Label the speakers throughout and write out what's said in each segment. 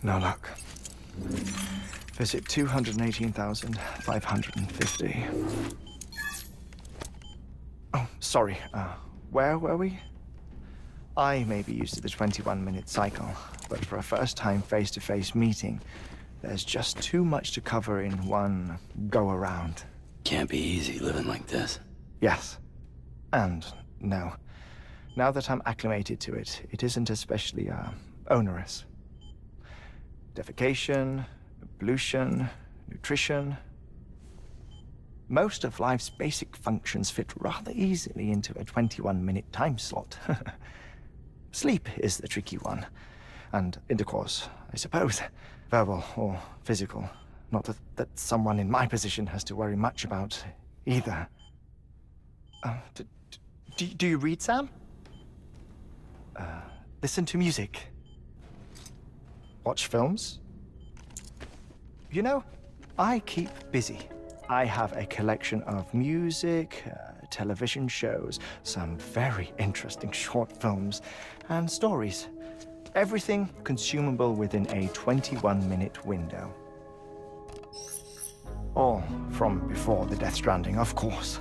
Speaker 1: No luck. Visit 218,550. Oh, sorry. Where were we? I may be used to the 21-minute cycle, but for a first-time face-to-face meeting, there's just too much to cover in one go-around.
Speaker 2: Can't be easy living like this.
Speaker 1: Yes. And no. Now that I'm acclimated to it, it isn't especially, onerous. Defecation, pollution, nutrition. Most of life's basic functions fit rather easily into a 21-minute time slot. Sleep is the tricky one. And intercourse, I suppose. Verbal or physical. Not that someone in my position has to worry much about either. Do you read, Sam? Listen to music. Watch films. You know, I keep busy. I have a collection of music, television shows, some very interesting short films, and stories. Everything consumable within a 21-minute window. All from before the Death Stranding, of course.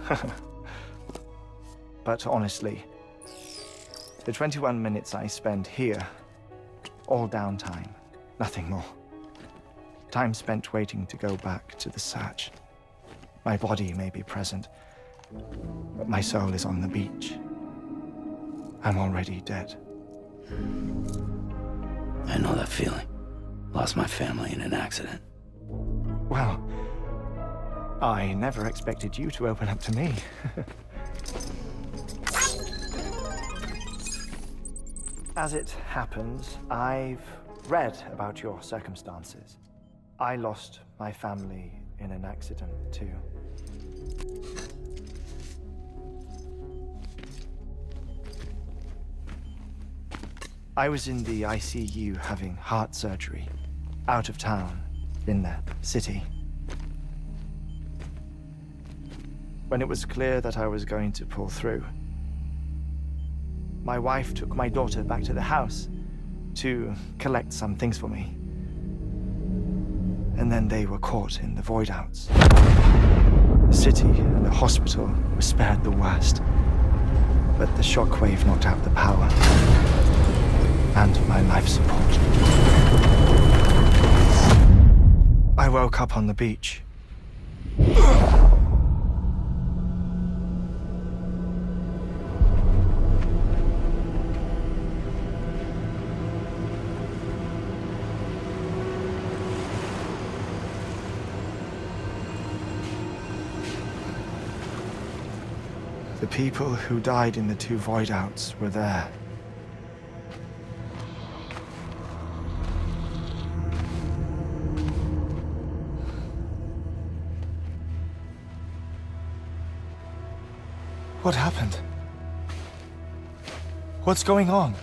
Speaker 1: But honestly, the 21 minutes I spend here, all downtime, nothing more. Time spent waiting to go back to the search. My body may be present, but my soul is on the beach. I'm already dead.
Speaker 2: I know that feeling. Lost my family in an accident.
Speaker 1: Well, I never expected you to open up to me. As it happens, I've read about your circumstances. I lost my family in an accident, too. I was in the ICU having heart surgery, out of town, in the city. When it was clear that I was going to pull through, my wife took my daughter back to the house to collect some things for me. And then they were caught in the void-outs. The city and the hospital were spared the worst, but the shockwave knocked out the power and my life support. I woke up on the beach. The people who died in the two void-outs were there. What happened? What's going on?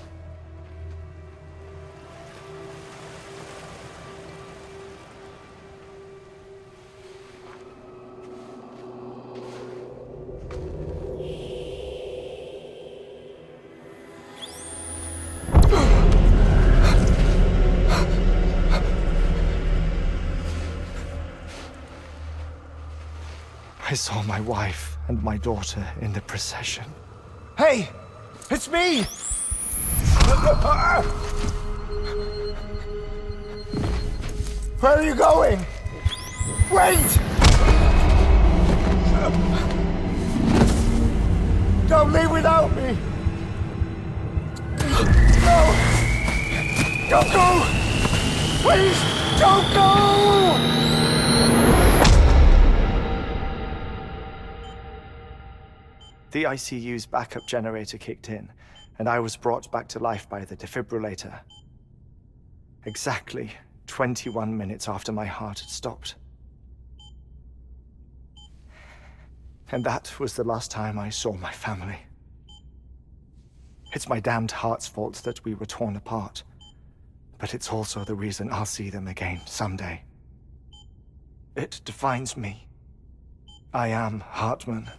Speaker 1: I saw my wife and my daughter in the procession. Hey! It's me! Where are you going? Wait! Don't leave without me! No! Don't go! Please, don't go! The ICU's backup generator kicked in, and I was brought back to life by the defibrillator. Exactly 21 minutes after my heart had stopped. And that was the last time I saw my family. It's my damned heart's fault that we were torn apart, but it's also the reason I'll see them again someday. It defines me. I am Heartman.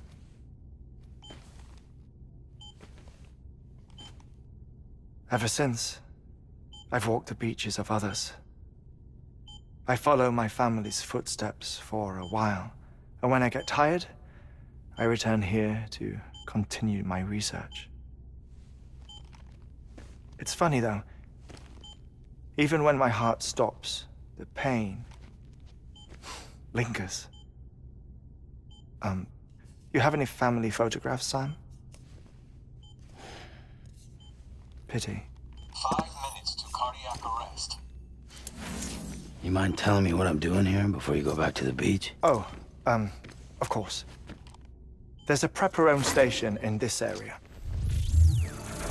Speaker 1: Ever since, I've walked the beaches of others, I follow my family's footsteps for a while, and when I get tired, I return here to continue my research. It's funny, though. Even when my heart stops, the pain lingers. You have any family photographs, Sam? Pity.
Speaker 3: 5 minutes to cardiac arrest.
Speaker 2: You mind telling me what I'm doing here before you go back to the beach?
Speaker 1: Oh, of course. There's a Prepperone station in this area.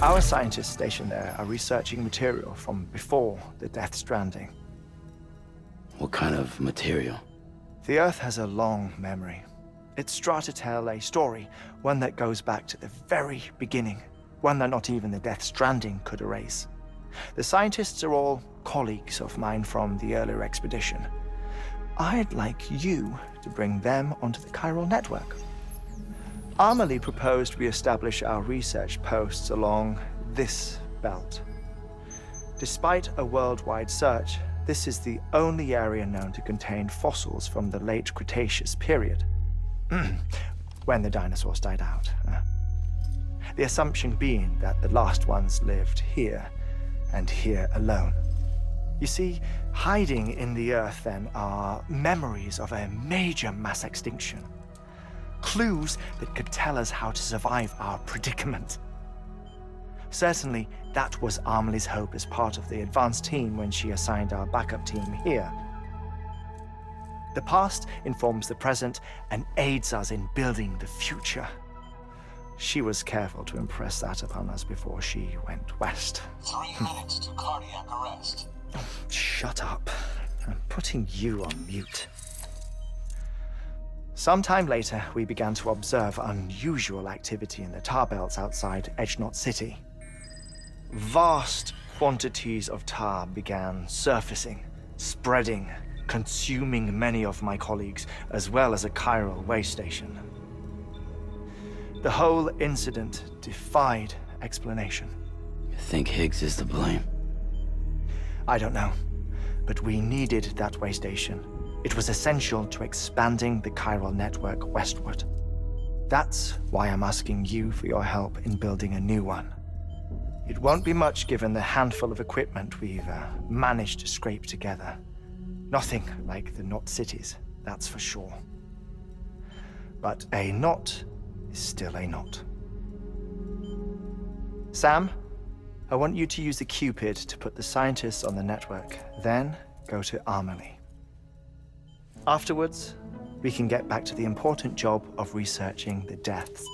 Speaker 1: Our scientists stationed there are researching material from before the Death Stranding.
Speaker 2: What kind of material?
Speaker 1: The Earth has a long memory. It's trying to tell a story, one that goes back to the very beginning, one that not even the Death Stranding could erase. The scientists are all colleagues of mine from the earlier expedition. I'd like you to bring them onto the chiral network. Amelie proposed we establish our research posts along this belt. Despite a worldwide search, this is the only area known to contain fossils from the late Cretaceous period, when the dinosaurs died out. The assumption being that the last ones lived here, and here alone. You see, hiding in the Earth then are memories of a major mass extinction. Clues that could tell us how to survive our predicament. Certainly, that was Amelie's hope as part of the advanced team when she assigned our backup team here. The past informs the present and aids us in building the future. She was careful to impress that upon us before she went west.
Speaker 3: 3 minutes to cardiac arrest.
Speaker 1: Shut up. I'm putting you on mute. Sometime later, we began to observe unusual activity in the tar belts outside Edgenot City. Vast quantities of tar began surfacing, spreading, consuming many of my colleagues, as well as a chiral way station. The whole incident defied explanation.
Speaker 2: You think Higgs is to blame?
Speaker 1: I don't know, but we needed that way station. It was essential to expanding the chiral network westward. That's why I'm asking you for your help in building a new one. It won't be much given the handful of equipment we've managed to scrape together. Nothing like the knot cities, that's for sure. But a knot is still a knot. Sam, I want you to use the Cupid to put the scientists on the network, then go to Amelie. Afterwards, we can get back to the important job of researching the deaths.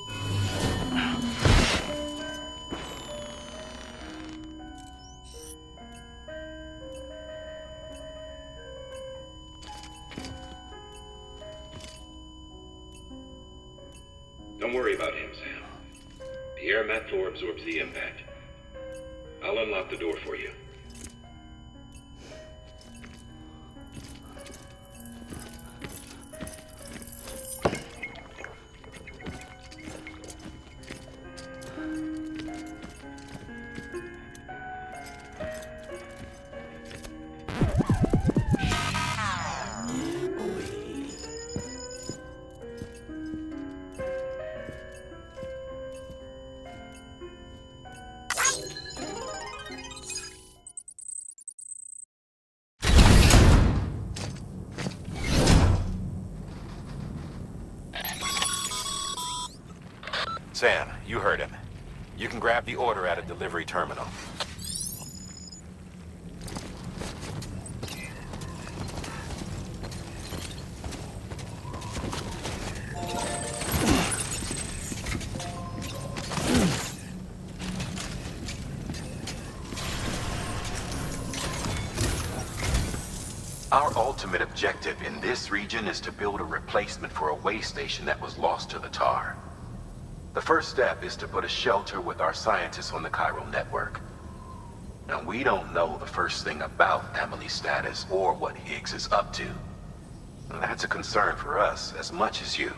Speaker 4: Don't worry about him, Sam. The air mat floor absorbs the impact. I'll unlock the door for you.
Speaker 5: Sam, you heard him. You can grab the order at a delivery terminal. Our ultimate objective in this region is to build a replacement for a way station that was lost to the tar. The first step is to put a shelter with our scientists on the chiral network. Now, we don't know the first thing about Amelie's status or what Higgs is up to. And that's a concern for us as much as you.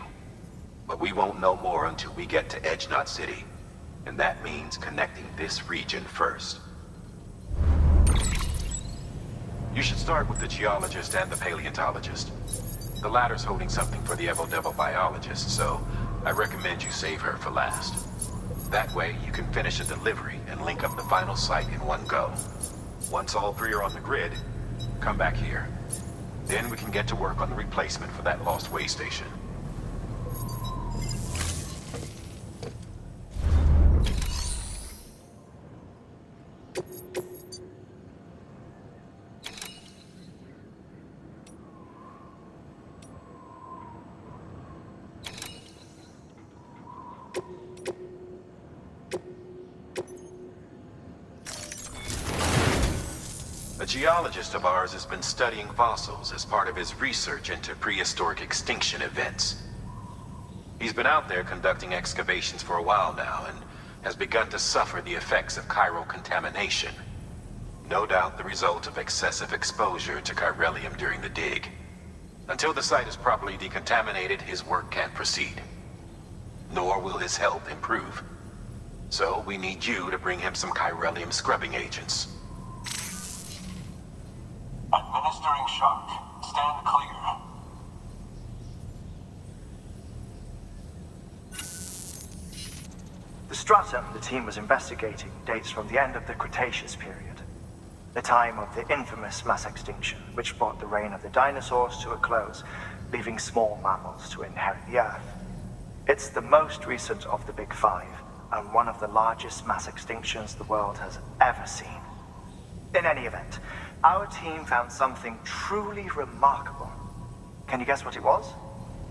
Speaker 5: But we won't know more until we get to Edgenot City. And that means connecting this region first. You should start with the geologist and the paleontologist. The latter's holding something for the Evo Devil biologist, so I recommend you save her for last. That way, you can finish a delivery and link up the final site in one go. Once all three are on the grid, come back here. Then we can get to work on the replacement for that lost way station. A geologist of ours has been studying fossils as part of his research into prehistoric extinction events. He's been out there conducting excavations for a while now and has begun to suffer the effects of chiral contamination. No doubt the result of excessive exposure to chiralium during the dig. Until the site is properly decontaminated, his work can't proceed. Nor will his health improve. So we need you to bring him some chiralium scrubbing agents.
Speaker 3: Administering shock. Stand clear.
Speaker 1: The stratum the team was investigating dates from the end of the Cretaceous period, the time of the infamous mass extinction, which brought the reign of the dinosaurs to a close, leaving small mammals to inherit the Earth. It's the most recent of the Big Five, and one of the largest mass extinctions the world has ever seen. In any event, our team found something truly remarkable. Can you guess what it was?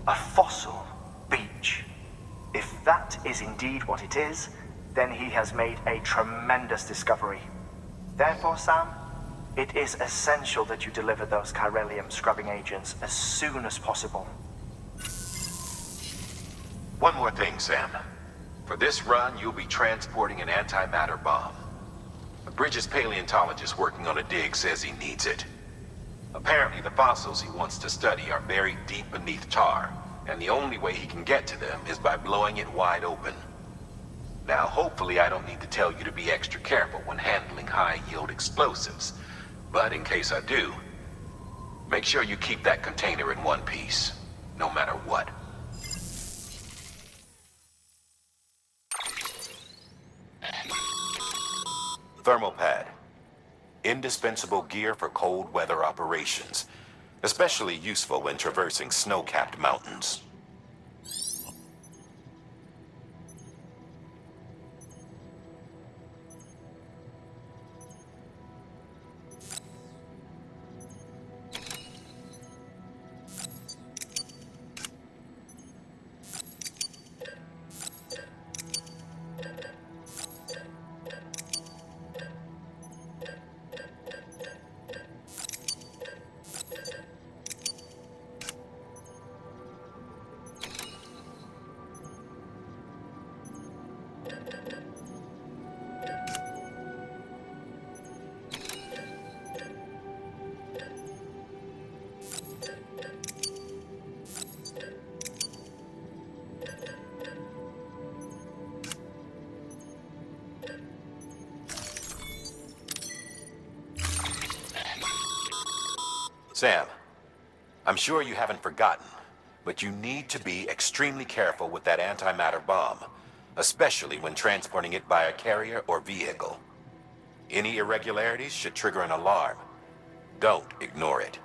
Speaker 1: A fossil beach. If that is indeed what it is, then he has made a tremendous discovery. Therefore, Sam, it is essential that you deliver those chiralium scrubbing agents as soon as possible.
Speaker 5: One more thing, Sam. For this run, you'll be transporting an antimatter bomb. A Bridges paleontologist working on a dig says he needs it. Apparently, the fossils he wants to study are buried deep beneath tar, and the only way he can get to them is by blowing it wide open. Now, hopefully I don't need to tell you to be extra careful when handling high-yield explosives, but in case I do, make sure you keep that container in one piece, no matter what. Thermal pad. Indispensable gear for cold weather operations, especially useful when traversing snow-capped mountains. Sam, I'm sure you haven't forgotten, but you need to be extremely careful with that antimatter bomb, especially when transporting it by a carrier or vehicle. Any irregularities should trigger an alarm. Don't ignore it.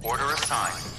Speaker 6: Order assigned.